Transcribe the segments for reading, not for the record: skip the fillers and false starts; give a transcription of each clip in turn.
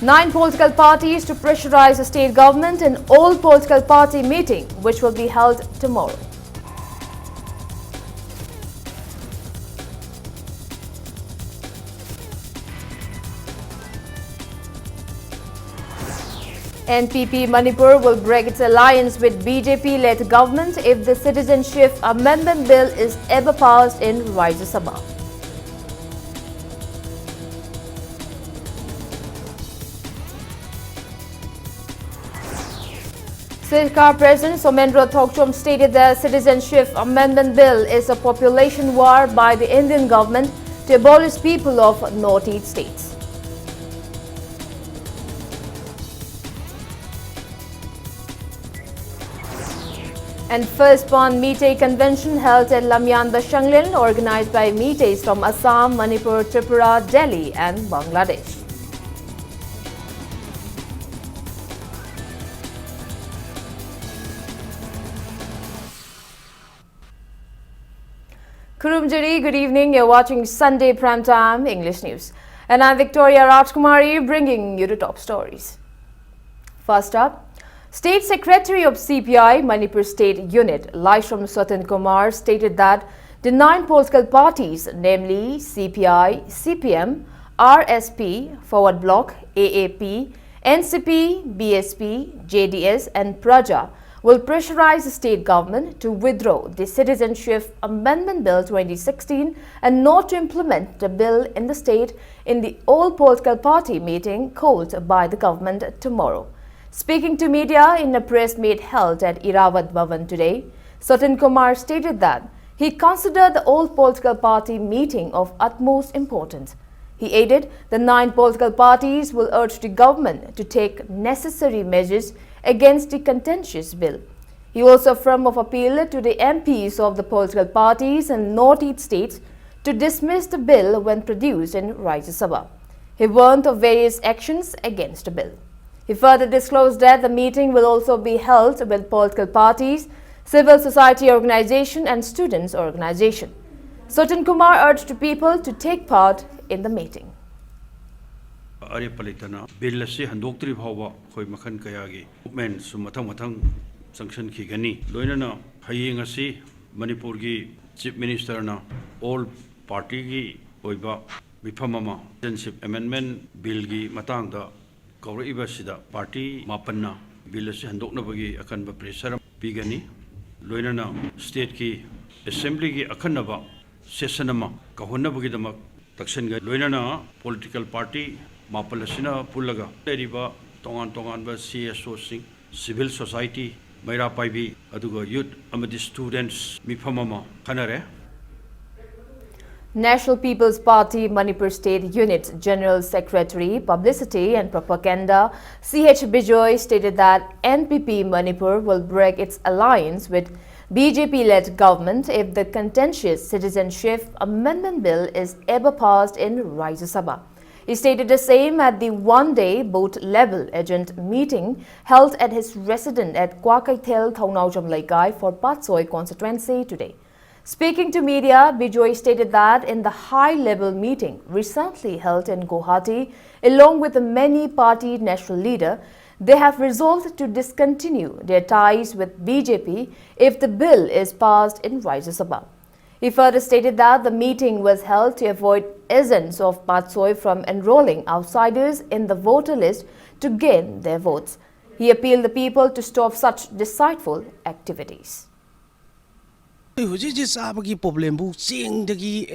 9 political parties to pressurize the state government in all political party meeting, which will be held tomorrow. NPP Manipur will break its alliance with BJP-led government if the Citizenship Amendment Bill is ever passed in Rajya Sabha. Sirkar President Somendra Thokchom stated the Citizenship Amendment Bill is a population war by the Indian government to abolish people of Northeast states. And first Pan Meitei convention held at Lamyan Bashanglin, organized by Meiteis from Assam, Manipur, Tripura, Delhi and Bangladesh. Kurumjari, good evening. You're watching Sunday Primetime English News. And I'm Victoria Rajkumari, bringing you the top stories. First up, State Secretary of CPI Manipur State Unit, Laishram Swatan Kumar, stated that the 9 political parties, namely CPI, CPM, RSP, Forward Bloc, AAP, NCP, BSP, JDS and Praja, will pressurize the state government to withdraw the Citizenship Amendment Bill 2016 and not to implement the bill in the state in the all political party meeting called by the government tomorrow. Speaking to media in a press meet held at Iravad Bhavan today, Swatan Kumar stated that he considered the all political party meeting of utmost importance. He added the 9 political parties will urge the government to take necessary measures against the contentious bill. He also affirmed of appeal to the MPs of the political parties in Northeast states to dismiss the bill when produced in Rajya Sabha. He warned of various actions against the bill. He further disclosed that the meeting will also be held with political parties, civil society organization and students organization. Swatan Kumar urged people to take part in the meeting. Bill si handokri bhawa khoi makhan kayagi movement su mathang sanction ki gani loinana hayeng asi Manipur gi chief minister na all party gi oiba mifamama Citizenship Amendment bill gi matang da kauriba sida party mapanna bill si handokna bagi akan ba pressure pigani loinana state ki assembly gi akhanaba session ama kahonna bagi dama takshan ga loinana political party Mapalasina Pulaga, Teriba, Tongan CSO Sing, civil society, Maira Paibi, Aduga youth, Amadi students, Mipamama, Kanare. National People's Party Manipur State Unit General Secretary, Publicity and Propaganda CH Bijoy stated that NPP Manipur will break its alliance with BJP-led government if the contentious Citizenship Amendment Bill is ever passed in Rajya Sabha. He stated the same at the one-day both-level agent meeting held at his residence at Kwakaithel, Thaunaujam Laikai for Patsoi constituency today. Speaking to media, Bijoy stated that in the high-level meeting recently held in Guwahati, along with the many party national leader, they have resolved to discontinue their ties with BJP if the bill is passed in Rajya Sabha. He further stated that the meeting was held to avoid agents of Patsoi from enrolling outsiders in the voter list to gain their votes. He appealed the people to stop such deceitful activities. Problem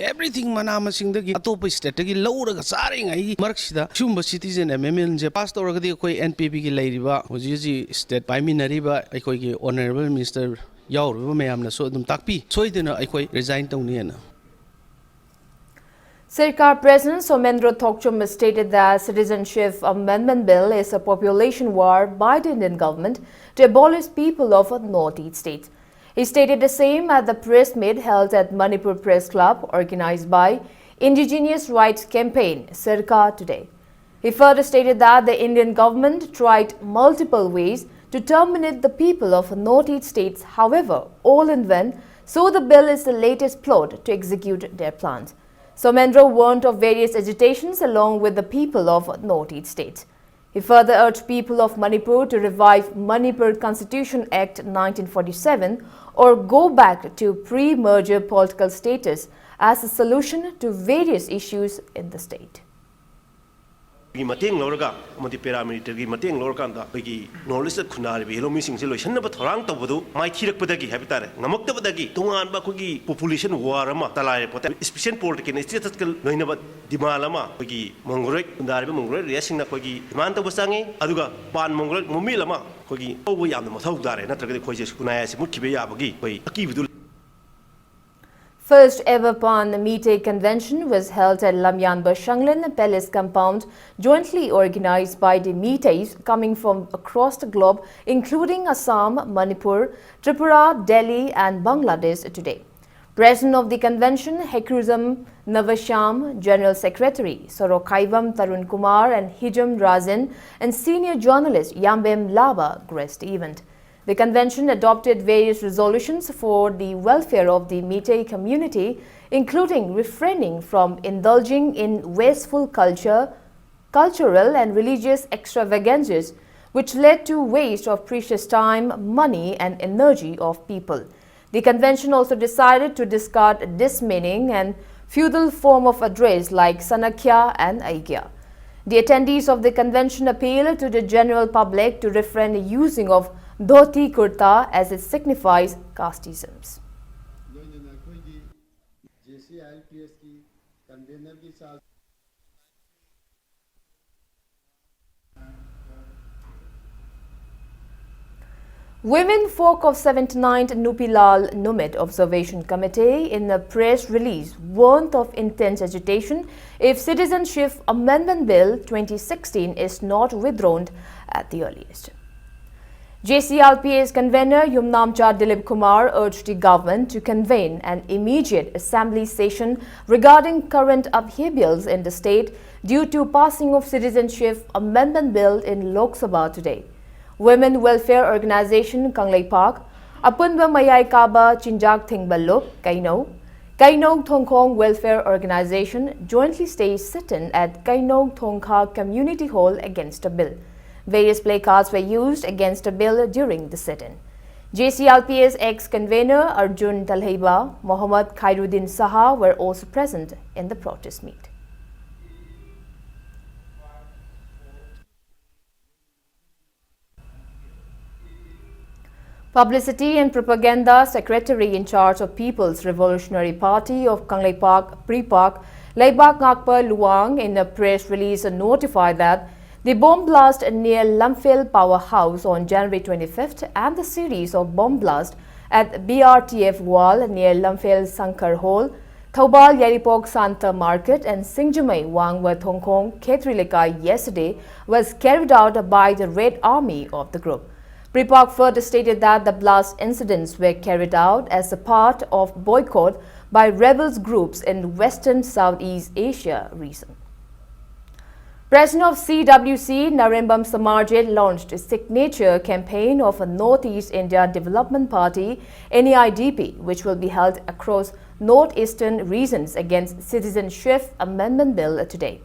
everything manama sing the top state lower saring Shumba citizen amendment passed over the NPP Ladiva, Huji state by Minariba, Honorable Minister. Sirkar President Somendra Thokchom stated that Citizenship Amendment Bill is a population war by the Indian government to abolish people of Northeast states. He stated the same at the press meet held at Manipur Press Club organized by Indigenous Rights Campaign Sirkar today. He further stated that the Indian government tried multiple ways to terminate the people of Northeast states, however, all in vain, so the bill is the latest plot to execute their plans. Somendra warned of various agitations along with the people of Northeast states. He further urged people of Manipur to revive Manipur Constitution Act 1947 or go back to pre-merger political status as a solution to various issues in the state. Mateng Lorga, Mati paramilitary Mateng Lorkanda, Bigi, Norlis Kunari, Lomi Sing Solution, but Torang Tobodu, my Kirakudagi habitat, Namaktabadagi, Tungan Bakugi, population warama, Talai, efficient political and statistical Noinaba Dimalama, Bigi, Mongorek,Undari Mongre, Yasina Kogi, Manta Basangi, Aduga, Pan Mongre, Mumilama, Kogi, Owyam, the Mothodare, not the Kojas Kunayas, Mukibaya Bagi, Akividu. First ever Pan Meetay Convention was held at Lamyan Shanglin Palace compound, jointly organized by the Meetays coming from across the globe, including Assam, Manipur, Tripura, Delhi and Bangladesh today. President of the convention, Hekruzam Navasham, General Secretary Sorokaivam Tarun Kumar and Hijam Razin, and senior journalist Yambem Lava graced the event. The convention adopted various resolutions for the welfare of the Meetay community, including refraining from indulging in wasteful cultural and religious extravagances, which led to waste of precious time, money and energy of people. The convention also decided to discard dismeaning and feudal form of address like Sanakya and Aikya. The attendees of the convention appealed to the general public to refrain using of dhoti kurta as it signifies casteisms. Women folk of 79th Nupilal Numit Observation Committee in a press release warned of intense agitation if Citizenship Amendment Bill 2016 is not withdrawn at the earliest. JCLPA's convener Yumnamcha Dilip Kumar urged the government to convene an immediate assembly session regarding current upheavals in the state due to passing of Citizenship Amendment Bill in Lok Sabha today. Women Welfare Organization Kanglei Park, Apunba Mayai Kaba Chinjak Thingbaluk, Kainong Thongkong Welfare Organization jointly staged sit-in at Kainong Thongkha Community Hall against a bill. Various placards were used against a bill during the sit-in. JCLPA's ex-convener Arjun Talhaiba, Mohammad Khairuddin Saha were also present in the protest meet. Publicity and Propaganda Secretary in charge of People's Revolutionary Party of Kanglei Park, Pre-Park, Laibak Ngakpa Luang in a press release notified that the bomb blast near Lumphel Powerhouse on January 25th and the series of bomb blasts at BRTF Wall near Lumphel Sankar Hall, Thoubal Yaripok Santa Market and Singjamai Wangwa Thongkong Khetrilika yesterday was carried out by the Red Army of the group. Pre-Park further stated that the blast incidents were carried out as a part of boycott by rebels groups in Western Southeast Asia region. President of CWC, Narembam Samarjit, launched a signature campaign of a Northeast India Development Party, NEIDP, which will be held across northeastern regions against Citizenship Amendment Bill today.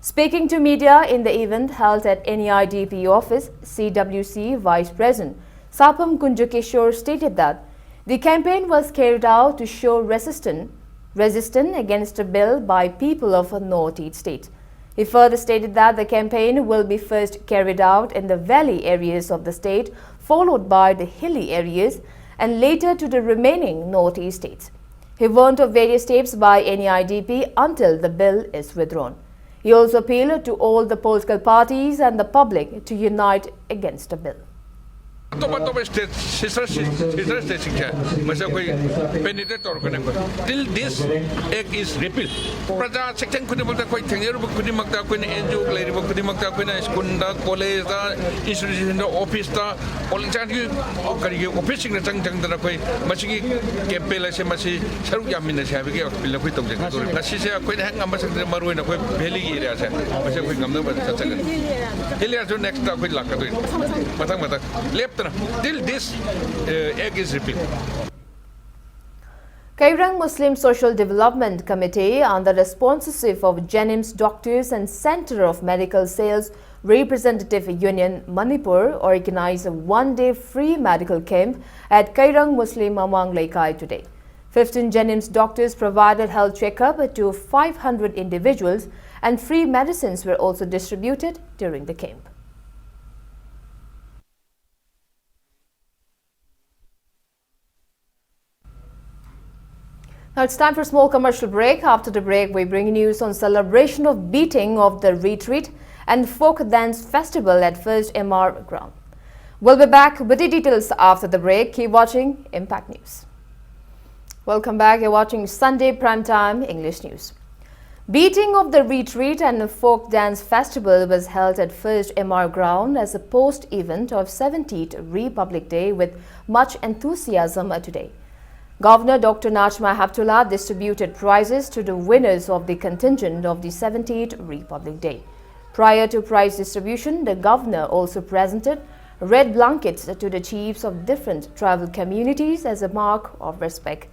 Speaking to media in the event held at NEIDP office, CWC Vice President Sapam Kunjakishore stated that the campaign was carried out to show resistance against a bill by people of a northeast state. He further stated that the campaign will be first carried out in the valley areas of the state, followed by the hilly areas, and later to the remaining northeast states. He warned of various steps by NEIDP until the bill is withdrawn. He also appealed to all the political parties and the public to unite against the bill. Sister state penetrate till this act is repealed. Praja section Kunimakta quite Kunimakta Queen Angel, Lady Kunimakta Queen Skunda, college, institution, office, Polichanki, officing the Chang Tangakoi, Machiki, Kepela Semasi, Saruyamin, Saviki of Pilapito. She said, quite hang ambassador Maruina, Belly area, I said, we come over the second. Hilliard next up with Lakatuin. Matamata left. Till this egg is repealed. Kairang Muslim Social Development Committee, under the sponsorship of Jenims Doctors and Center of Medical Sales, Representative Union Manipur organized a one-day free medical camp at Kairang Muslim Amang Laikai today. 15 Jenims doctors provided health checkup to 500 individuals and free medicines were also distributed during the camp. Now it's time for a small commercial break. After the break, we bring news on celebration of beating of the retreat and folk dance festival at First MR ground. We'll be back with the details after the break. Keep watching Impact News. Welcome back. You're watching Sunday Primetime English News. Beating of the retreat and the folk dance festival was held at First MR ground as a post-event of 70th Republic Day with much enthusiasm today. Governor Dr. Najma Heptullah distributed prizes to the winners of the contingent of the 70th Republic Day. Prior to prize distribution, the governor also presented red blankets to the chiefs of different tribal communities as a mark of respect.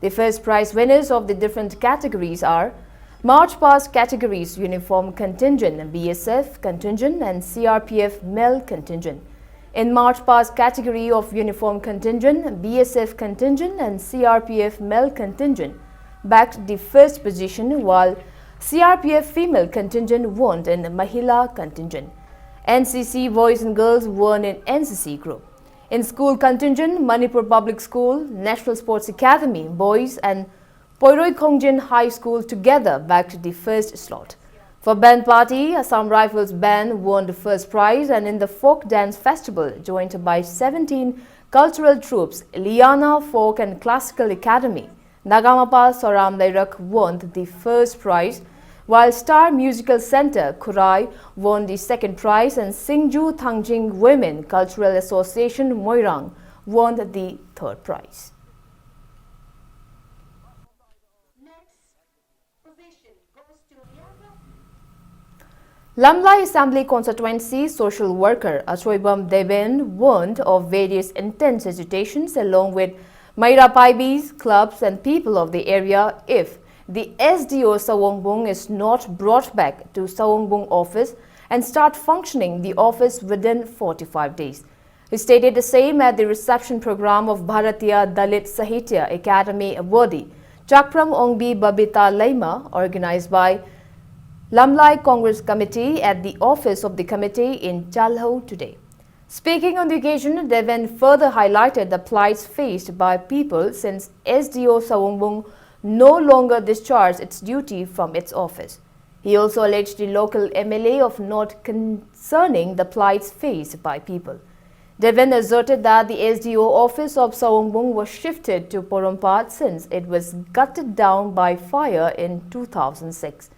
The first prize winners of the different categories are March Past categories Uniform Contingent, BSF Contingent and CRPF Male Contingent. In March Past category of Uniform Contingent, BSF Contingent and CRPF Male Contingent backed the first position while CRPF Female Contingent won in Mahila Contingent. NCC Boys and Girls won in NCC group. In School Contingent, Manipur Public School, National Sports Academy, Boys and Poiroi Kongjin High School together backed the first slot. For band party, Assam Rifles band won the first prize and in the folk dance festival joined by 17 cultural troops, Liana Folk and Classical Academy, Nagamapa Soram Lairak won the first prize, while Star Musical Center, Kurai won the second prize and Singju Thangjing Women Cultural Association, Moirang won the third prize. Lamlai Assembly Constituency social worker Achoibam Deben warned of various intense agitations along with Maira Paibis, clubs and people of the area if the SDO Sawongbong is not brought back to Sawongbong office and start functioning the office within 45 days. He stated the same at the reception program of Bharatiya Dalit Sahitya Academy Awardee Chakram Ongbi Babita Laima organized by Lamlai Congress Committee at the office of the committee in Chalho today. Speaking on the occasion, Deven further highlighted the plights faced by people since SDO Sawongbong no longer discharged its duty from its office. He also alleged the local MLA of not concerning the plights faced by people. Deven asserted that the SDO office of Sawongbong was shifted to Porompat since it was gutted down by fire in 2006.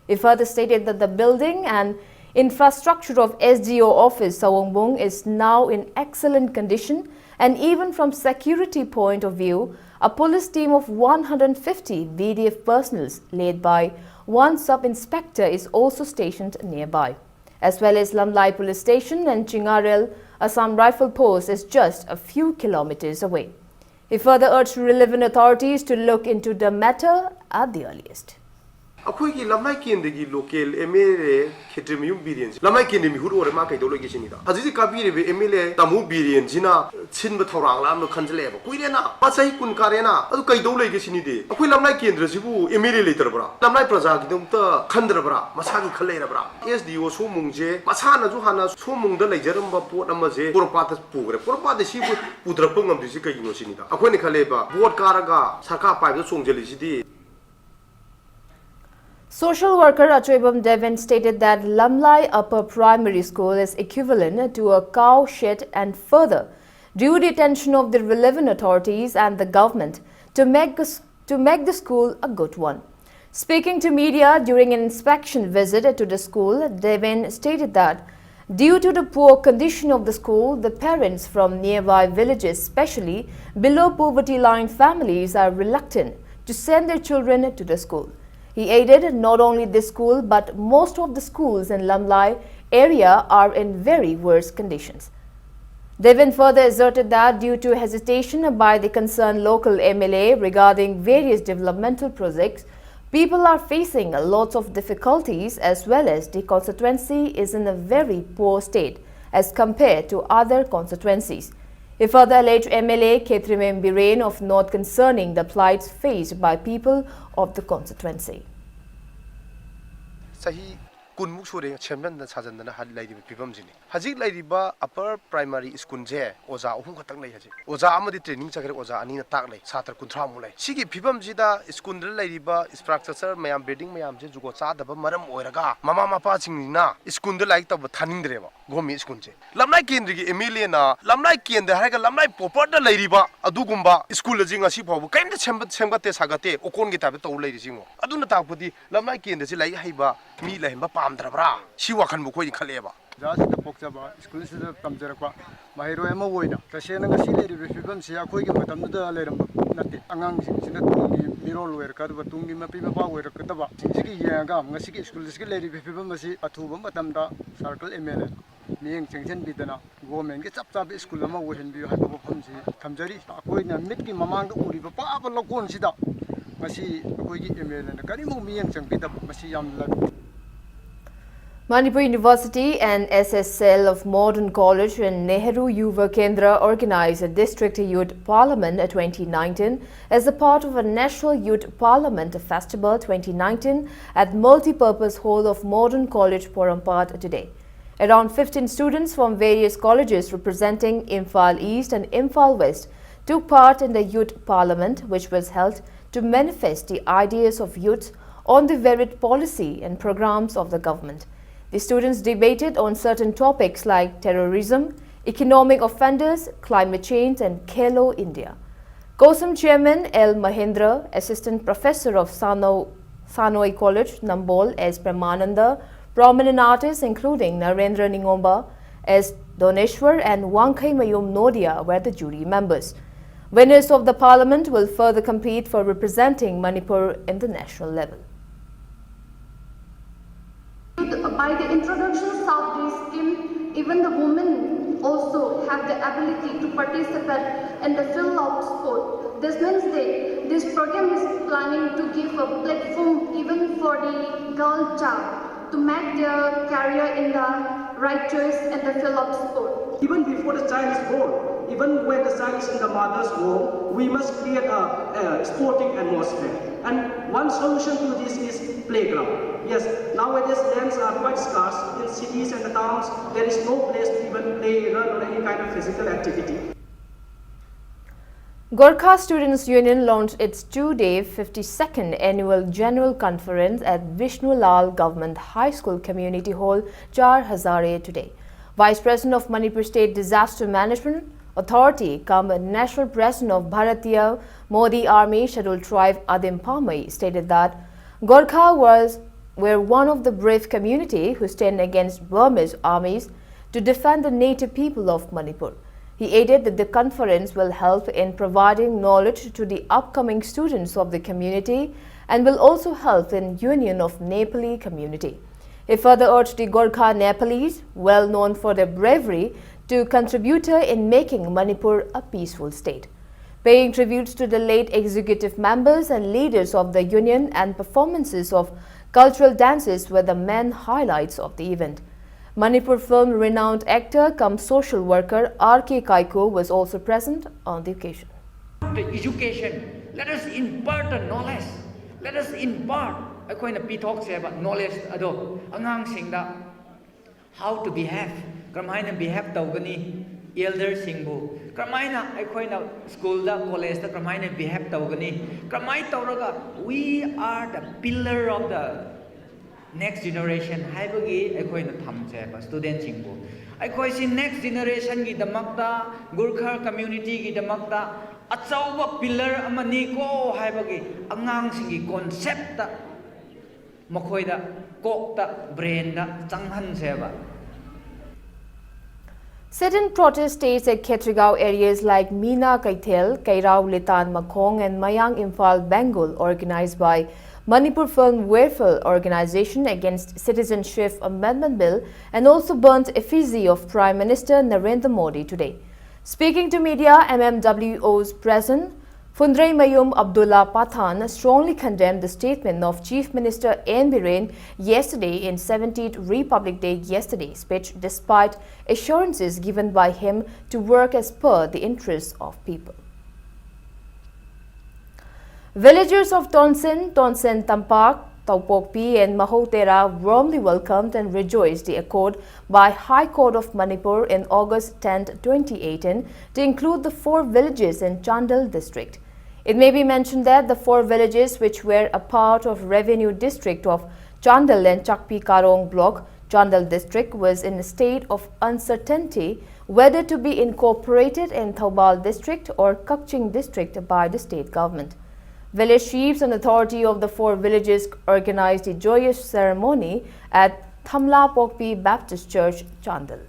He further stated that the building and infrastructure of SDO office Sawongbong is now in excellent condition and even from security point of view, a police team of 150 BDF personnel led by one sub-inspector is also stationed nearby. As well as Lamlai police station and Chingarel Assam Rifle Post is just a few kilometers away. He further urged relevant authorities to look into the matter at the earliest. अखोई लम्नाई केंद्र की local MLA खेत्रमियु बिरियन लम्नाई केंद्र मिहुर ओरे मा कई दोलो गेसिनिदा हजि काबीरे बे MLA तामु बिरियन जिना छिनब थौरांग लाम no खनजले बा कुइरेना पासै कुन कारेना अदु कई दो लई गेसिनिदे अखोई लम्नाई केंद्र सिबु एमएलए लेतरबरा लम्नाई प्रजा की दम त खंदरबरा मसागी खलेरबरा एसडीओ सोमुंगजे मसाना जु हाना सोमुंग द लेजरम बा पोट अमजे पोरपात पुगरे पोरपात सिबु पुद्रप ngam दि कई नोसिनिदा अखोई ने खलेबा बोट कारगा सरकार पाइब सोंगजलिसिदि. Social worker Achoibam Deven stated that Lamlai Upper Primary School is equivalent to a cow shed and further drew the attention of the relevant authorities and the government to make the school a good one. Speaking to media during an inspection visit to the school, Deven stated that due to the poor condition of the school, the parents from nearby villages, especially below poverty line families, are reluctant to send their children to the school. He added not only this school but most of the schools in Lamlai area are in very worse conditions. Devin further asserted that due to hesitation by the concerned local MLA regarding various developmental projects, People are facing a lot of difficulties as well as the constituency is in a very poor state as compared to other constituencies. He further alleged MLA Khetrimen Biren of not concerning the plights faced by people of the constituency. Kunmuk sure chairman na sajan na had lady pipam jini hajik lady ba upper primary school je oza ahum khatang lai haji oza amadi training chakre oza ani na tak lai chatra kunthra mu lai sigi pipam jida school dal lady ba infrastructure mayam building mayam je jugo cha daba maram oiraga mama mapa chingni na school dal like tab thaning dre ba gomi school je lamnai kendri gi MLA na lamnai kend ha ga lamnai popper da lady ba adugumba school jinga si phabu kaim da semgate sagate okon gi tabe to lady singo aduna takpudi lamnai kend ji lai haiba mi lai ba Amdrabra, she walk and Mukoi Kaleva. Just the Pokaba, school is the Tamzerapa, my Roema Woida, Tashan and Silly, Rifibam, Siakoy, but I'm the Lady Angang, Sinatungi, Mirol, where Kadabatungi, Mapipa, where Kataba, Siki Yangam, Nasiki, school is Lady Rifibam, Atubam, Batamda, Circle ML, Ming Chengchen Bidana, woman gets up to school, when you have a Pumsi, Tamjari, Akoina, Mitki Mamang, Uriba, Papa Lokon Sida, Masi, Akogi ML, and the Karimu Ming Champita, Masiam. Manipur University and SSL of Modern College and Nehru Yuva Kendra organized a District Youth Parliament 2019 as a part of a National Youth Parliament Festival 2019 at Multipurpose Hall of Modern College, Porampad today. Around 15 students from various colleges representing Imphal East and Imphal West took part in the Youth Parliament, which was held to manifest the ideas of youth on the varied policy and programs of the government. The students debated on certain topics like terrorism, economic offenders, climate change and Khelo India. COSAM Chairman L. Mahendra, Assistant Professor of Sanoi College, Nambol S. Pramananda, prominent artists including Narendra Ningomba, S. Doneshwar and Wangkai Mayum Nodia were the jury members. Winners of the parliament will further compete for representing Manipur in the national level. By the introduction of South Day scheme, even the women also have the ability to participate in the field-out sport. This means that this program is planning to give a platform even for the girl child to make their career in the right choice in the field-out sport. Even before the child is born, even when the child is in the mother's womb, we must create a sporting atmosphere. And one solution to this is playground. Yes, nowadays lands are quite scarce. In cities and the towns, there is no place to even play, run or any kind of physical activity. Gorkha Students' Union launched its two-day 52nd Annual General Conference at Vishnu Lal Government High School Community Hall, Char Hazare today. Vice President of Manipur State Disaster Management Authority, National President of Bharatiya Modi Army Scheduled Tribe Adim Pamai stated that Gorkha were one of the brave community who stand against Burmese armies to defend the native people of Manipur. He added that the conference will help in providing knowledge to the upcoming students of the community and will also help in union of Nepali community. He further urged the Gorkha Nepalese, well known for their bravery, to contribute in making Manipur a peaceful state. Paying tributes to the late executive members and leaders of the union and performances of cultural dances were the main highlights of the event. Manipur film renowned actor cum social worker R.K. Kaiko was also present on the occasion. The education, let us impart the knowledge. Let us impart knowledge how to behave. Behave tawgani elder singbu. School college behave tawgani. We are the pillar of the next generation. Student singbu. Next generation ki damakta Gurkha community ki damakta achauba pillar amani ko haibagi angang singi concept ta makoida kokta brain da changhan seba. Sit-in protest states at Khetrigao areas like Meena Kaithel, Kairao Litan Makhong and Mayang Imphal Bengal organized by Manipur Film Welfare Organization against Citizenship Amendment Bill and also burnt effigy of Prime Minister Narendra Modi today. Speaking to media, MMWO's President Fundrei Mayum Abdullah Pathan strongly condemned the statement of Chief Minister N. Biren yesterday in 17th Republic Day yesterday's speech, despite assurances given by him to work as per the interests of people. Villagers of Tonsin, Tampak, Taupokpi and Mahotera warmly welcomed and rejoiced the accord by High Court of Manipur in August 10, 2018 to include the 4 villages in Chandal district. It may be mentioned that the 4 villages which were a part of revenue district of Chandal and Chakpi Karong block, Chandal district was in a state of uncertainty whether to be incorporated in Thoubal district or Kakching district by the state government. Village chiefs and authority of the 4 villages organized a joyous ceremony at Thamla Pokpi Baptist Church, Chandal.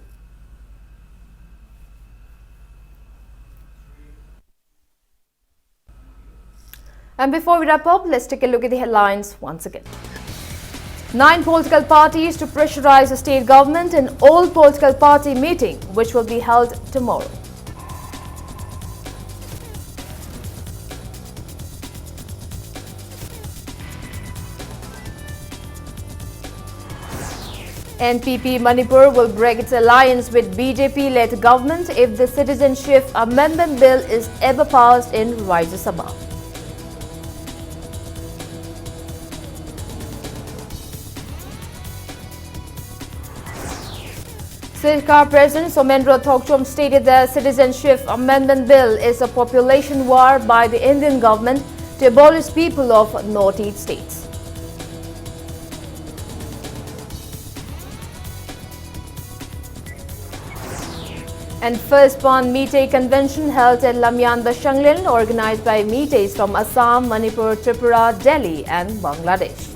And before we wrap up, let's take a look at the headlines once again. 9 political parties to pressurize the state government in all political party meeting, which will be held tomorrow. NPP Manipur will break its alliance with BJP-led government if the Citizenship Amendment Bill is ever passed in Rajya Sabha. Sirkar President Somendra Thokchom stated the Citizenship Amendment Bill is a population war by the Indian government to abolish people of Northeast states. And first Pan Meitei convention held at Lamyan Bashanglin, organized by Meiteis from Assam, Manipur, Tripura, Delhi and Bangladesh.